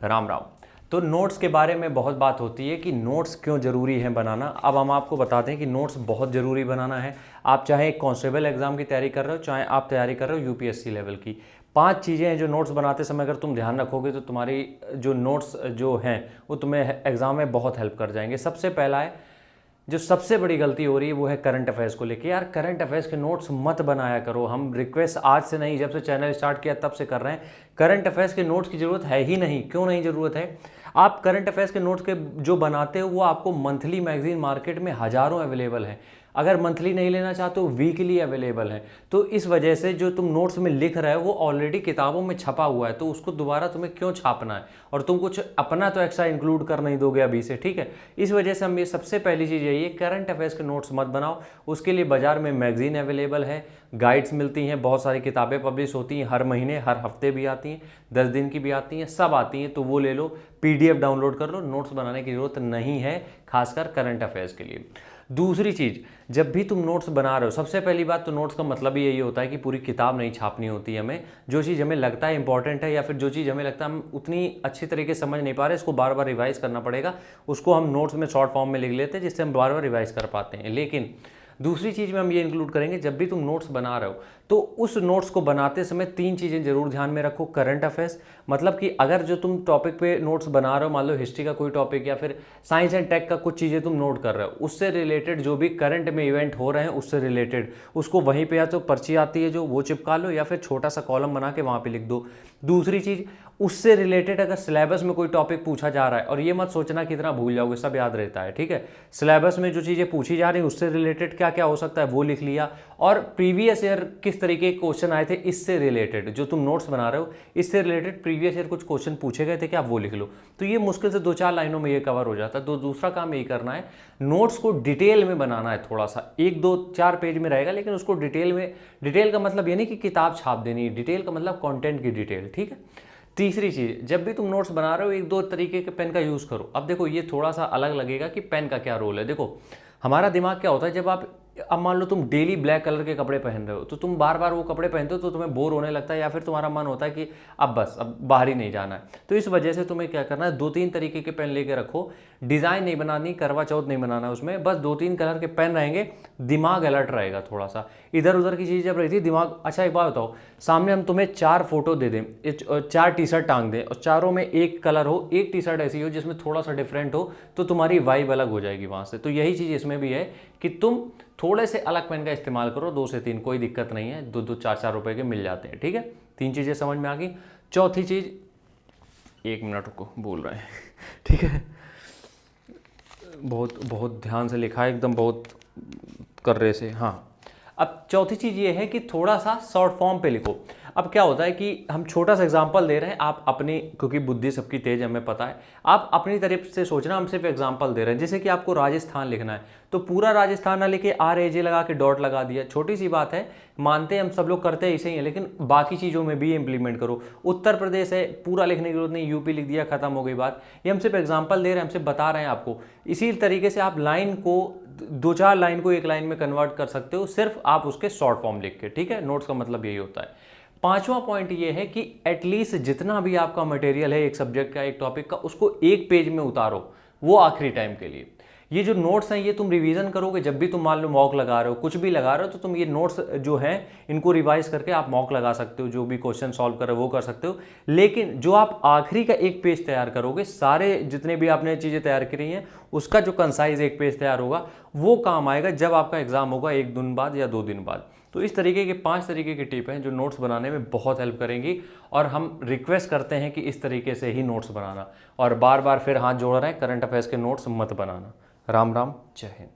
राम राम। तो नोट्स के बारे में बहुत बात होती है कि नोट्स क्यों ज़रूरी है बनाना। अब हम आपको बताते हैं कि नोट्स बहुत ज़रूरी बनाना है। आप चाहे एक कांस्टेबल एग्जाम की तैयारी कर रहे हो, चाहे आप तैयारी कर रहे हो यूपीएससी लेवल की, 5 चीज़ें हैं जो नोट्स बनाते समय अगर तुम ध्यान रखोगे तो तुम्हारी जो नोट्स जो हैं वो तुम्हें एग्ज़ाम में बहुत हेल्प कर जाएंगे। सबसे पहला है, जो सबसे बड़ी गलती हो रही है वो है करंट अफेयर्स को लेके। यार करंट अफेयर्स के नोट्स मत बनाया करो। हम रिक्वेस्ट आज से नहीं, जब से चैनल स्टार्ट किया तब से कर रहे हैं। करंट अफेयर्स के नोट्स की ज़रूरत है ही नहीं। क्यों नहीं ज़रूरत है? आप करंट अफेयर्स के नोट्स के जो बनाते हो वो आपको मंथली मैगजीन मार्केट में हज़ारों अवेलेबल है। अगर मंथली नहीं लेना चाहते हो वीकली अवेलेबल है। तो इस वजह से जो तुम नोट्स में लिख रहे हो वो ऑलरेडी किताबों में छपा हुआ है, तो उसको दोबारा तुम्हें क्यों छापना है? और तुम कुछ अपना तो एक्स्ट्रा इंक्लूड कर नहीं दोगे अभी से, ठीक है। इस वजह से हम ये सबसे पहली चीज़ यही है, करंट अफेयर्स के नोट्स मत बनाओ। उसके लिए बाजार में मैगजीन अवेलेबल है, गाइड्स मिलती हैं, बहुत सारी किताबें पब्लिश होती हैं हर महीने, हर हफ्ते भी आती हैं, 10 दिन की भी आती हैं, सब आती हैं। तो वो ले लो, पीडीएफ डाउनलोड कर लो। नोट्स बनाने की ज़रूरत नहीं है, खासकर करंट अफेयर्स के लिए। दूसरी चीज़, जब भी तुम नोट्स बना रहे हो, सबसे पहली बात तो नोट्स का मतलब ही यही होता है कि पूरी किताब नहीं छापनी होती है हमें। जो चीज़ हमें लगता है इंपॉर्टेंट है या फिर जो चीज़ हमें लगता है हम उतनी अच्छी तरीके से समझ नहीं पा रहे, इसको बार बार रिवाइज करना पड़ेगा, उसको हम नोट्स में शॉर्ट फॉर्म में लिख लेते हैं जिससे हम बार बार रिवाइज कर पाते हैं। लेकिन दूसरी चीज़ में हम ये इंक्लूड करेंगे, जब भी तुम नोट्स बना रहे हो तो उस नोट्स को बनाते समय 3 चीज़ें जरूर ध्यान में रखो। करंट अफेयर्स, मतलब कि अगर जो तुम टॉपिक पे नोट्स बना रहे हो, मान लो हिस्ट्री का कोई टॉपिक या फिर साइंस एंड टेक का कुछ चीज़ें तुम नोट कर रहे हो, उससे रिलेटेड जो भी करंट में इवेंट हो रहे हैं उससे रिलेटेड, उसको वहीं पे या तो पर्ची आती है जो वो चिपका लो या फिर छोटा सा कॉलम बना के वहाँ पे लिख दो। दूसरी चीज़, उससे रिलेटेड अगर सिलेबस में कोई टॉपिक पूछा जा रहा है, और ये मत सोचना कि इतना भूल जाओगे, सब याद रहता है, ठीक है। सिलेबस में जो चीज़ें पूछी जा रही हैं उससे रिलेटेड क्या क्या हो सकता है वो लिख लिया, और प्रीवियस ईयर किस तरीके के क्वेश्चन आए थे इससे रिलेटेड, जो तुम नोट्स बना रहे हो इससे रिलेटेड प्रीवियस ईयर कुछ क्वेश्चन पूछे गए थे क्या, वो लिख लो। तो ये मुश्किल से 2-4 लाइनों में ये कवर हो जाता है। तो दूसरा काम यही करना है, नोट्स को डिटेल में बनाना है। थोड़ा सा 1-2-4 पेज में रहेगा, लेकिन उसको डिटेल में, डिटेल का मतलब ये नहीं कि किताब छाप देनी, डिटेल का मतलब कंटेंट की डिटेल, ठीक है। तीसरी चीज़, जब भी तुम नोट्स बना रहे हो 1-2 तरीके के पेन का यूज़ करो। अब देखो ये थोड़ा सा अलग लगेगा कि पेन का क्या रोल है। देखो हमारा दिमाग क्या होता है, जब आप, अब मान लो तुम डेली ब्लैक कलर के कपड़े पहन रहे हो, तो तुम बार बार वो कपड़े पहनते हो तो तुम्हें बोर होने लगता है, या फिर तुम्हारा मन होता है कि अब बस अब बाहर ही नहीं जाना है। तो इस वजह से तुम्हें क्या करना है, 2-3 तरीके के पेन लेके रखो। डिज़ाइन नहीं बनानी, करवा चौथ नहीं बनाना उसमें, बस 2-3 कलर के पेन रहेंगे, दिमाग अलर्ट रहेगा थोड़ा सा। इधर उधर की चीज़ जब रहती है दिमाग, अच्छा एक बात बताओ, सामने हम तुम्हें 4 फोटो दे दें, 4 टी शर्ट टांग दें और चारों में एक कलर हो, एक टी शर्ट ऐसी हो जिसमें थोड़ा सा डिफरेंट हो, तो तुम्हारी वाइब अलग हो जाएगी वहाँ से। तो यही चीज़ इसमें भी है कि तुम थोड़े से अलग पेन का इस्तेमाल करो, 2 से 3, कोई दिक्कत नहीं है, 2-2 4-4 रुपए के मिल जाते हैं, ठीक है। 3 चीज़ें समझ में आ गई। चौथी चीज़, 1 मिनट रुको, बोल रहे हैं ठीक है, बहुत बहुत ध्यान से लिखा है एकदम, बहुत कर रहे से। हाँ, अब चौथी चीज़ ये है कि थोड़ा सा शॉर्ट फॉर्म पे लिखो। अब क्या होता है कि हम छोटा सा एग्जांपल दे रहे हैं, आप अपनी, क्योंकि बुद्धि सबकी तेज हमें पता है, आप अपनी तरफ से सोचना, हम सिर्फ एग्जांपल दे रहे हैं। जैसे कि आपको राजस्थान लिखना है तो पूरा राजस्थान ना लिखे, RAJ लगा के डॉट लगा दिया, छोटी सी बात है, मानते हैं हम सब लोग करते हैं ऐसे ही है, लेकिन बाकी चीज़ों में भी इम्प्लीमेंट करो। उत्तर प्रदेश है, पूरा लिखने की जरूरत नहीं, यूपी लिख दिया, खत्म हो गई बात। ये हम सिर्फ एग्जाम्पल दे रहे हैं, हम सिर्फ बता रहे हैं आपको। इसी तरीके से आप लाइन को, 2-4 लाइन को एक लाइन में कन्वर्ट कर सकते हो, सिर्फ आप उसके शॉर्ट फॉर्म लिख के, ठीक है। नोट्स का मतलब यही होता है। 5वां पॉइंट ये है कि एटलीस्ट जितना भी आपका मटेरियल है एक सब्जेक्ट का, एक टॉपिक का, उसको एक पेज में उतारो, वो आखिरी टाइम के लिए। ये जो नोट्स हैं ये तुम रिवीजन करोगे, जब भी तुम मान लो मॉक लगा रहे हो, कुछ भी लगा रहे हो, तो तुम ये नोट्स जो हैं इनको रिवाइज करके आप मॉक लगा सकते हो, जो भी क्वेश्चन सॉल्व कर रहे हो वो कर सकते हो। लेकिन जो आप आखिरी का एक पेज तैयार करोगे, सारे जितने भी आपने चीज़ें तैयार करी हैं उसका जो कंसाइज एक पेज तैयार होगा, वो काम आएगा जब आपका एग्जाम होगा 1 दिन बाद या 2 दिन बाद। तो इस तरीके के 5 तरीके की टिप हैं जो नोट्स बनाने में बहुत हेल्प करेंगी, और हम रिक्वेस्ट करते हैं कि इस तरीके से ही नोट्स बनाना, और बार बार फिर हाथ जोड़ रहे हैं, करंट अफेयर्स के नोट्स मत बनाना। राम राम, जय हिंद।